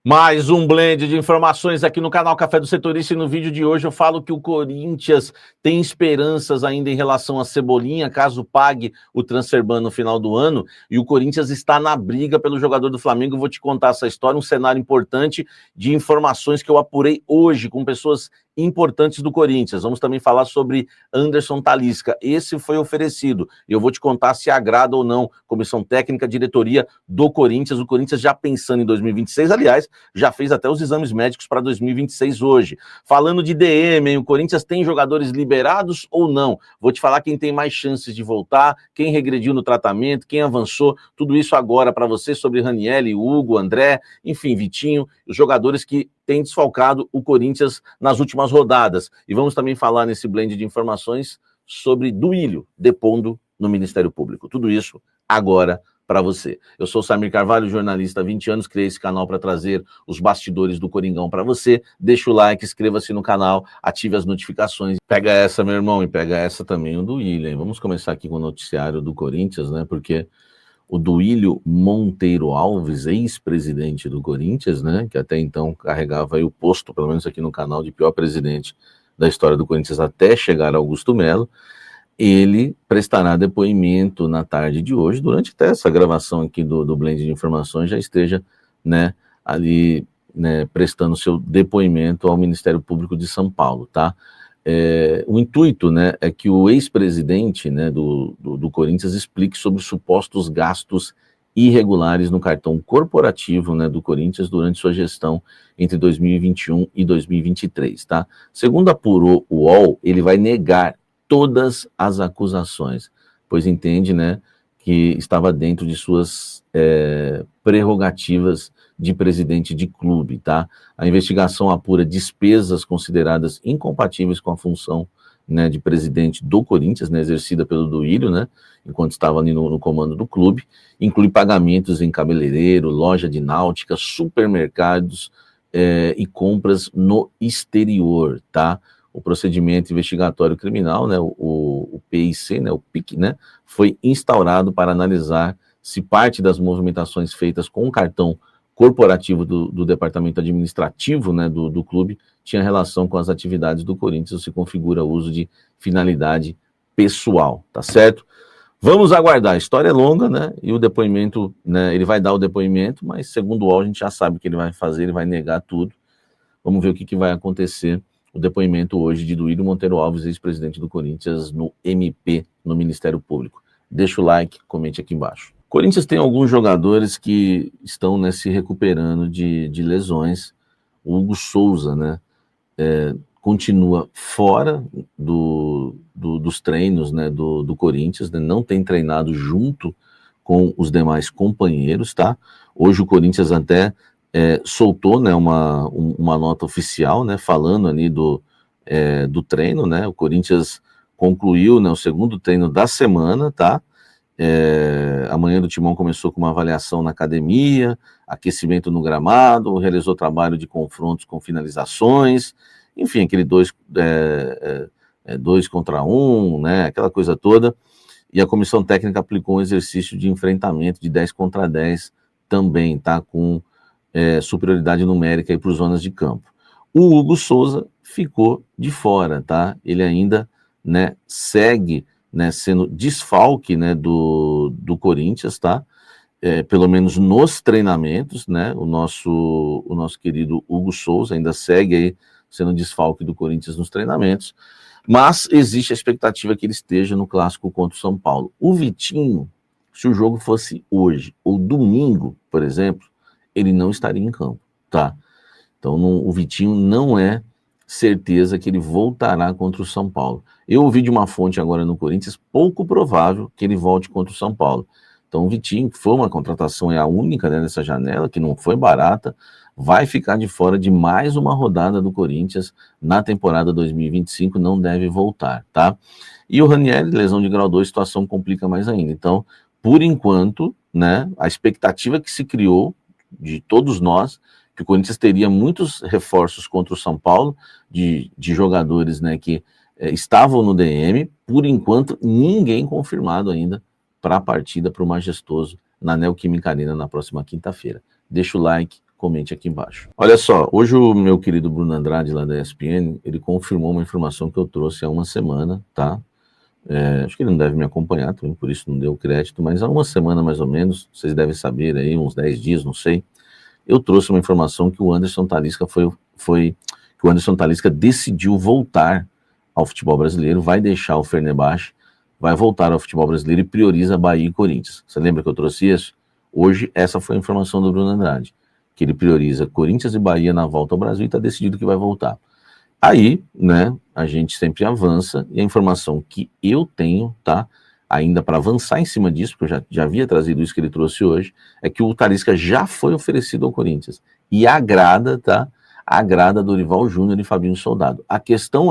Mais um blend de informações aqui no canal Café do Setorista, e no vídeo de hoje eu falo que o Corinthians tem esperanças ainda em relação a Cebolinha, caso pague o transfer ban no final do ano, e o Corinthians está na briga pelo jogador do Flamengo. Eu vou te contar essa história, um cenário importante de informações que eu apurei hoje com pessoas importantes do Corinthians. Vamos também falar sobre Anderson Talisca. Esse foi oferecido. Eu vou te contar se agrada ou não. Comissão técnica, diretoria do Corinthians. O Corinthians já pensando em 2026, aliás, já fez até os exames médicos para 2026 hoje. Falando de DM, hein? O Corinthians tem jogadores liberados ou não? Vou te falar quem tem mais chances de voltar, quem regrediu no tratamento, quem avançou, tudo isso agora para você sobre Ranieri, Hugo, André, enfim, Vitinho, os jogadores que têm desfalcado o Corinthians nas últimas rodadas. E vamos também falar nesse blend de informações sobre Duílio depondo no Ministério Público. Tudo isso agora para você. Eu sou o Samir Carvalho, jornalista há 20 anos, criei esse canal para trazer os bastidores do Coringão para você. Deixa o like, inscreva-se no canal, ative as notificações. Pega essa, meu irmão, e pega essa também, o Duílio. Vamos começar aqui com o noticiário do Corinthians, né? Porque o Duílio Monteiro Alves, ex-presidente do Corinthians, né? Que até então carregava aí o posto, pelo menos aqui no canal, de pior presidente da história do Corinthians até chegar Augusto Melo. Ele prestará depoimento na tarde de hoje, durante até essa gravação aqui do Blend de Informações, já esteja, né, ali, né, prestando seu depoimento ao Ministério Público de São Paulo, tá? O intuito, né, é que o ex-presidente, né, do Corinthians explique sobre supostos gastos irregulares no cartão corporativo, né, do Corinthians durante sua gestão entre 2021 e 2023, tá? Segundo apurou o UOL, ele vai negar todas as acusações, pois entende, né, que estava dentro de suas prerrogativas de presidente de clube, tá? A investigação apura despesas consideradas incompatíveis com a função, né, de presidente do Corinthians, né, exercida pelo Duílio, né, enquanto estava ali no comando do clube, inclui pagamentos em cabeleireiro, loja de náutica, supermercados e compras no exterior, tá? O procedimento investigatório criminal, né, o PIC, né, o PIC, né, foi instaurado para analisar se parte das movimentações feitas com o cartão corporativo do departamento administrativo, né, do clube tinha relação com as atividades do Corinthians, ou se configura o uso de finalidade pessoal, tá certo? Vamos aguardar, a história é longa, né, e o depoimento, né, ele vai dar o depoimento, mas segundo o UOL a gente já sabe o que ele vai fazer, ele vai negar tudo. Vamos ver o que vai acontecer. O depoimento hoje de Duílio Monteiro Alves, ex-presidente do Corinthians, no MP, no Ministério Público. Deixa o like, comente aqui embaixo. O Corinthians tem alguns jogadores que estão, né, se recuperando de lesões. O Hugo Souza, né, continua fora dos treinos, né, do Corinthians, né, não tem treinado junto com os demais companheiros, tá? Hoje o Corinthians até soltou, né, uma nota oficial, né, falando ali do treino, né, o Corinthians concluiu, né, o segundo treino da semana, tá? Amanhã do Timão começou com uma avaliação na academia, aquecimento no gramado, realizou trabalho de confrontos com finalizações, enfim, aquele dois contra um, né, aquela coisa toda, e a comissão técnica aplicou um exercício de enfrentamento de 10 contra 10 também, tá, com superioridade numérica para os zonas de campo. O Hugo Souza ficou de fora, tá? Ele ainda, né, segue, né, sendo desfalque, né, do Corinthians, tá? Pelo menos nos treinamentos, né? O nosso querido Hugo Souza ainda segue aí sendo desfalque do Corinthians nos treinamentos, mas existe a expectativa que ele esteja no clássico contra o São Paulo. O Vitinho, se o jogo fosse hoje ou domingo, por exemplo, ele não estaria em campo, tá? Então o Vitinho não é certeza que ele voltará contra o São Paulo. Eu ouvi de uma fonte agora no Corinthians, pouco provável que ele volte contra o São Paulo. Então o Vitinho, que foi uma contratação, é a única, né, nessa janela, que não foi barata, vai ficar de fora de mais uma rodada do Corinthians na temporada 2025, não deve voltar, tá? E o Ranieri, lesão de grau 2, situação complica mais ainda. Então, por enquanto, né, a expectativa que se criou de todos nós, que o Corinthians teria muitos reforços contra o São Paulo, de jogadores, né, que estavam no DM, por enquanto ninguém confirmado ainda para a partida para o Majestoso na Neoquímica Arena na próxima quinta-feira. Deixa o like, comente aqui embaixo. Olha só, hoje o meu querido Bruno Andrade, lá da ESPN, ele confirmou uma informação que eu trouxe há uma semana, tá? Acho que ele não deve me acompanhar também, por isso não deu crédito, mas há uma semana mais ou menos, vocês devem saber aí, uns 10 dias, não sei, eu trouxe uma informação que o Anderson Talisca que o Anderson Talisca decidiu voltar ao futebol brasileiro, vai deixar o Fenerbahçe, vai voltar ao futebol brasileiro e prioriza Bahia e Corinthians. Você lembra que eu trouxe isso? Hoje, essa foi a informação do Bruno Andrade, que ele prioriza Corinthians e Bahia na volta ao Brasil e está decidido que vai voltar. Aí, né, a gente sempre avança, e a informação que eu tenho, tá, ainda para avançar em cima disso, porque eu já havia trazido isso que ele trouxe hoje, é que o Talisca já foi oferecido ao Corinthians, e agrada, tá, agrada Dorival Júnior e Fabinho Soldado. A questão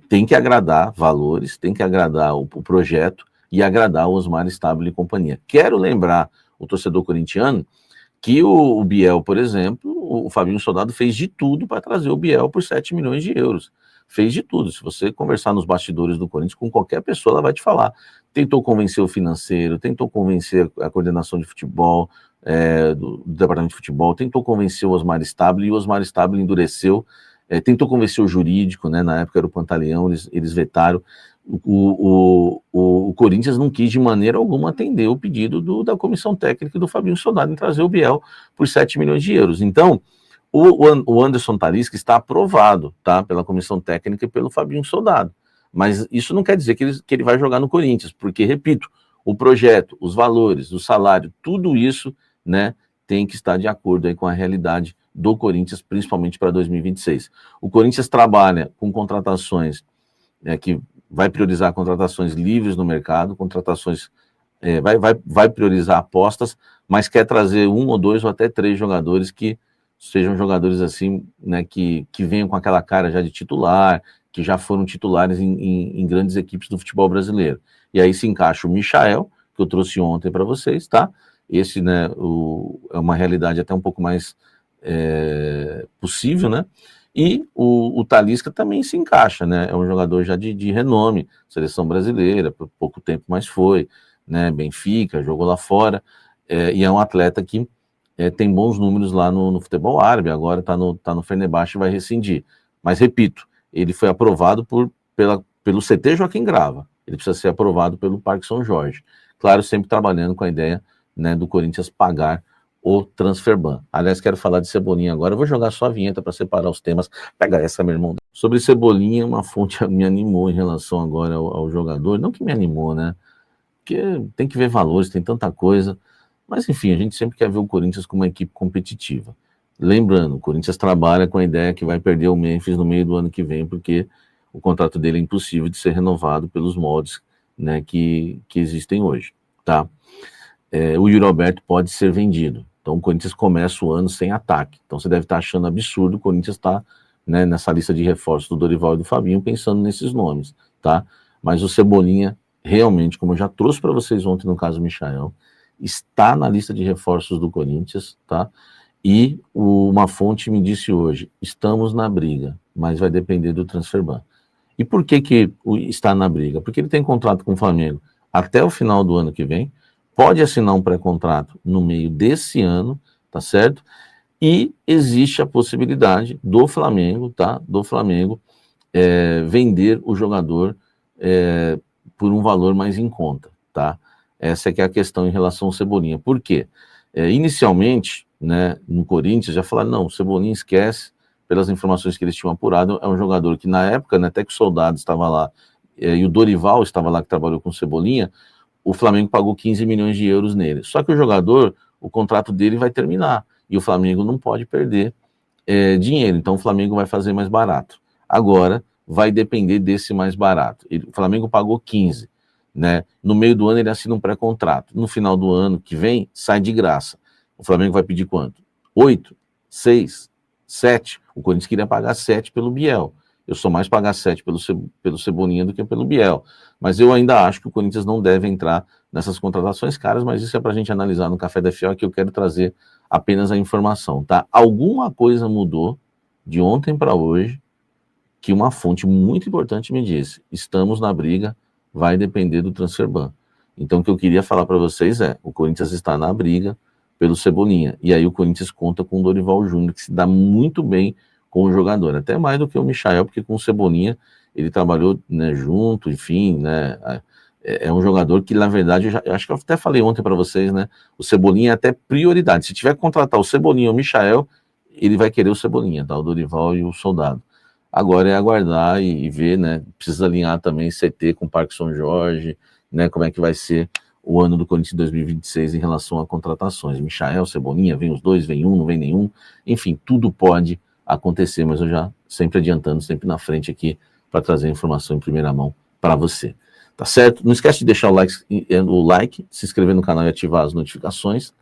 tem que agradar valores, tem que agradar o projeto, e agradar o Osmar Stabile e companhia. Quero lembrar o torcedor corintiano que o Biel, por exemplo, o Fabinho Soldado fez de tudo para trazer o Biel por 7 milhões de euros. Fez de tudo. Se você conversar nos bastidores do Corinthians com qualquer pessoa, ela vai te falar. Tentou convencer o financeiro, tentou convencer a coordenação de futebol, do departamento de futebol, tentou convencer o Osmar Stabile, e o Osmar Stabile endureceu, tentou convencer o jurídico, né, na época era o Pantaleão, eles vetaram. O Corinthians não quis de maneira alguma atender o pedido da comissão técnica do Fabinho Soldado em trazer o Biel por 7 milhões de euros. Então, o Anderson Talisca está aprovado, tá, pela comissão técnica e pelo Fabinho Soldado. Mas isso não quer dizer que ele vai jogar no Corinthians, porque, repito, o projeto, os valores, o salário, tudo isso, né, tem que estar de acordo aí com a realidade do Corinthians, principalmente para 2026. O Corinthians trabalha com contratações que vai priorizar contratações livres no mercado, contratações, vai priorizar apostas, mas quer trazer 1 ou 2 ou até 3 jogadores que sejam jogadores assim, né, que venham com aquela cara já de titular, que já foram titulares em grandes equipes do futebol brasileiro. E aí se encaixa o Michael, que eu trouxe ontem para vocês, tá? Esse, né, é uma realidade até um pouco mais possível, né? E o Talisca também se encaixa, né? É um jogador já de renome, seleção brasileira, por pouco tempo, mas foi, né? Benfica, jogou lá fora, e é um atleta que tem bons números lá no futebol árabe, agora está no Fenerbahçe e vai rescindir. Mas, repito, ele foi aprovado pelo CT Joaquim Grava, ele precisa ser aprovado pelo Parque São Jorge. Claro, sempre trabalhando com a ideia, né, do Corinthians pagar o Transferban. Aliás, quero falar de Cebolinha agora. Eu vou jogar só a vinheta para separar os temas. Pega essa, meu irmão. Sobre Cebolinha, uma fonte me animou em relação agora ao jogador. Não que me animou, né? Porque tem que ver valores, tem tanta coisa. Mas, enfim, a gente sempre quer ver o Corinthians como uma equipe competitiva. Lembrando, o Corinthians trabalha com a ideia que vai perder o Memphis no meio do ano que vem, porque o contrato dele é impossível de ser renovado pelos moldes, né, que existem hoje, tá? O Yuri Alberto pode ser vendido. Então o Corinthians começa o ano sem ataque. Então você deve estar achando absurdo o Corinthians estar, né, nessa lista de reforços do Dorival e do Fabinho pensando nesses nomes, tá? Mas o Cebolinha realmente, como eu já trouxe para vocês ontem no caso do Michael, está na lista de reforços do Corinthians, tá? E uma fonte me disse hoje, estamos na briga, mas vai depender do Transferban. E por que está na briga? Porque ele tem contrato com o Flamengo até o final do ano que vem, pode assinar um pré-contrato no meio desse ano, tá certo? E existe a possibilidade do Flamengo, tá? Do Flamengo vender o jogador por um valor mais em conta, tá? Essa é que é a questão em relação ao Cebolinha. Por quê? Inicialmente, né, no Corinthians, já falaram, não, o Cebolinha esquece, pelas informações que eles tinham apurado, é um jogador que na época, né, até que o Soldado estava lá, e o Dorival estava lá, que trabalhou com o Cebolinha, o Flamengo pagou 15 milhões de euros nele. Só que o jogador, o contrato dele vai terminar, e o Flamengo não pode perder dinheiro, então o Flamengo vai fazer mais barato. Agora, vai depender desse mais barato. O Flamengo pagou 15, né? No meio do ano ele assina um pré-contrato. No final do ano que vem, sai de graça. O Flamengo vai pedir quanto? 8, 6, 7. O Corinthians queria pagar 7 pelo Biel. Eu sou mais pagar 7 pelo Cebolinha do que pelo Biel. Mas eu ainda acho que o Corinthians não deve entrar nessas contratações caras, mas isso é para a gente analisar no Café da FIO, que eu quero trazer apenas a informação, tá? Alguma coisa mudou de ontem para hoje, que uma fonte muito importante me disse, estamos na briga, vai depender do Transferban. Então o que eu queria falar para vocês o Corinthians está na briga, pelo Cebolinha. E aí o Corinthians conta com o Dorival Júnior, que se dá muito bem com o jogador, até mais do que o Michael, porque com o Cebolinha ele trabalhou, né, junto, enfim, né, é um jogador que, na verdade, eu acho que eu até falei ontem para vocês, né, o Cebolinha é até prioridade. Se tiver que contratar o Cebolinha ou o Michael, ele vai querer o Cebolinha, tá? O Dorival e o Soldado. Agora é aguardar e ver, né, precisa alinhar também CT com o Parque São Jorge, né, como é que vai ser o ano do Corinthians 2026 em relação a contratações. Michael, Cebolinha, vem os dois, vem um, não vem nenhum, enfim, tudo pode acontecer, mas eu já sempre adiantando, sempre na frente aqui, para trazer informação em primeira mão para você. Tá certo? Não esquece de deixar o like, se inscrever no canal e ativar as notificações.